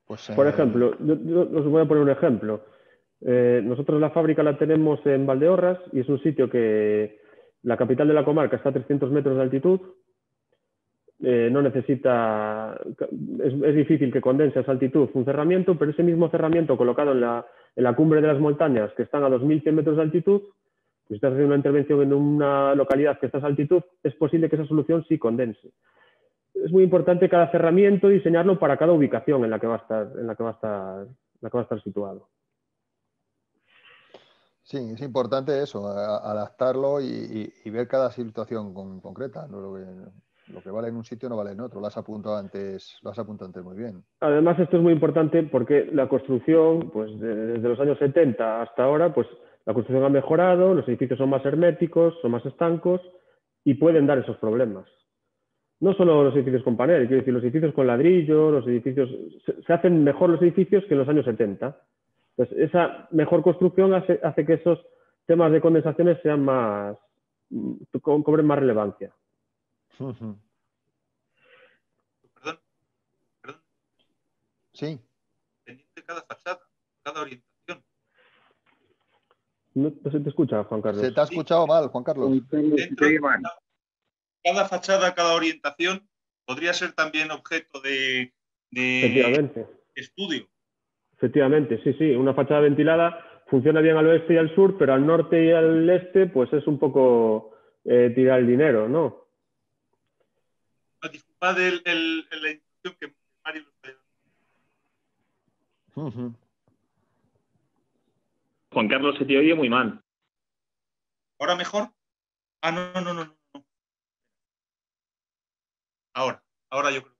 Pues, Por ejemplo, yo os voy a poner un ejemplo. Nosotros la fábrica la tenemos en Valdeorras y es un sitio que la capital de la comarca está a 300 metros de altitud. No necesita, es difícil que condense a esa altitud un cerramiento, pero ese mismo cerramiento colocado en la cumbre de las montañas que están a 2.100 metros de altitud, si estás haciendo una intervención en una localidad que está a esa altitud, es posible que esa solución sí condense. Es muy importante cada cerramiento diseñarlo para cada ubicación en la que va a estar situado. sí, es importante eso, adaptarlo y ver cada situación concreta, ¿no? Lo que vale en un sitio no vale en otro. Lo has apuntado antes muy bien. Además, esto es muy importante porque la construcción, pues desde los años 70 hasta ahora, pues la construcción ha mejorado, los edificios son más herméticos, son más estancos y pueden dar esos problemas. No solo los edificios con panel, quiero decir, los edificios con ladrillo, los edificios, se hacen mejor los edificios que en los años 70. Pues esa mejor construcción hace que esos temas de condensaciones sean más, cobren más relevancia. Perdón. Sí. Dependiendo de cada fachada, cada orientación. No se te escucha, Juan Carlos. Se te ha escuchado mal, Juan Carlos. Cada fachada, cada orientación podría ser también objeto de estudio. Efectivamente, sí, sí. Una fachada ventilada funciona bien al oeste y al sur, pero al norte y al este, pues es un poco tirar el dinero, ¿no? Disculpad la intención que Mario lo está dando. Juan Carlos, se te oye muy mal. ¿Ahora mejor? Ah, no. Ahora yo creo.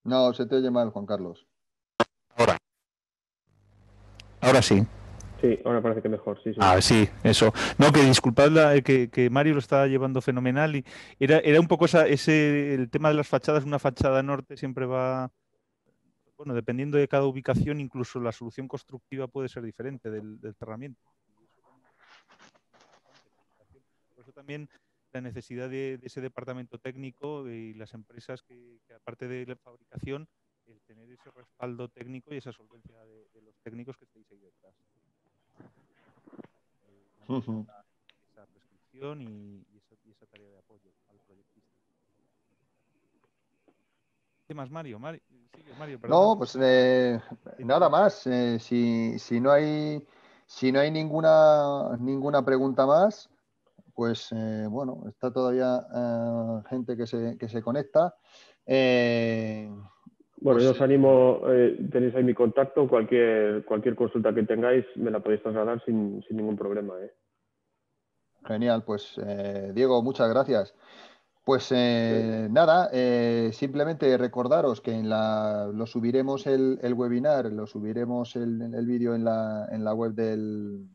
No, se te oye mal, Juan Carlos. Ahora sí. Sí, ahora parece que mejor, sí, sí. Sí, eso. No, que disculpad que Mario lo está llevando fenomenal y era un poco el tema de las fachadas. Una fachada norte siempre va, bueno, dependiendo de cada ubicación, incluso la solución constructiva puede ser diferente del cerramiento. Por eso también la necesidad de ese departamento técnico y las empresas que aparte de la fabricación, el tener ese respaldo técnico y esa solvencia de los técnicos que estéis ahí detrás. Esa prescripción y esa tarea de apoyo al proyectista. ¿Qué más, Mario? Sigue, Mario, perdona. No, pues nada más. Si no hay, si no hay ninguna pregunta más, pues bueno, está todavía gente que se conecta. Bueno, Pues yo os animo, tenéis ahí mi contacto, cualquier consulta que tengáis me la podéis trasladar sin ningún problema. genial, pues Diego, muchas gracias. Pues Sí. nada, simplemente recordaros que lo subiremos el webinar, lo subiremos el vídeo en la web del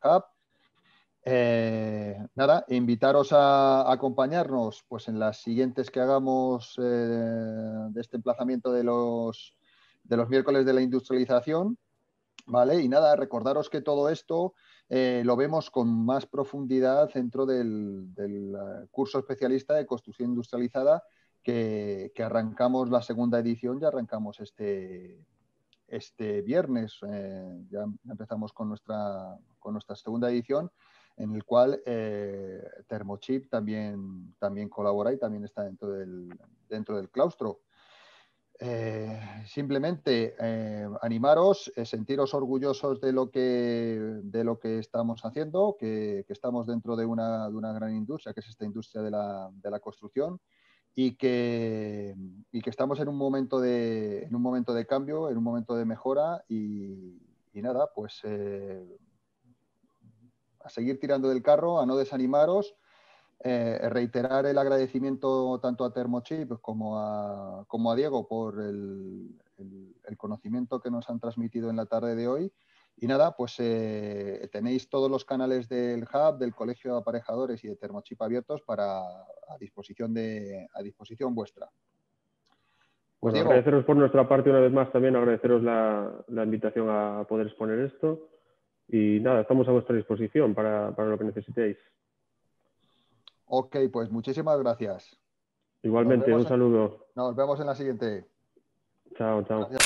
Hub. Nada, invitaros a acompañarnos pues, en las siguientes que hagamos de este emplazamiento de los miércoles de la industrialización. ¿Vale? Y nada, recordaros que todo esto lo vemos con más profundidad dentro del curso especialista de construcción industrializada que arrancamos la segunda edición, ya arrancamos este viernes. Ya empezamos con nuestra segunda edición, en el cual Thermochip también colabora y también está dentro del claustro. Simplemente animaros, sentiros orgullosos de lo que estamos haciendo, que estamos dentro de una gran industria, que es esta industria de la construcción, y que estamos en un momento de cambio, en un momento de mejora, y nada, pues a seguir tirando del carro, a no desanimaros. Reiterar el agradecimiento tanto a Thermochip como a Diego por el conocimiento que nos han transmitido en la tarde de hoy. Y nada, pues tenéis todos los canales del Hub, del Colegio de Aparejadores y de Thermochip abiertos a disposición vuestra. Pues Bueno, Diego. agradeceros por nuestra parte una vez más también, agradeceros la invitación a poder exponer esto. Y nada, estamos a vuestra disposición para lo que necesitéis. Ok, pues muchísimas gracias. Igualmente, un saludo. Nos vemos en la siguiente. Chao, chao. Gracias.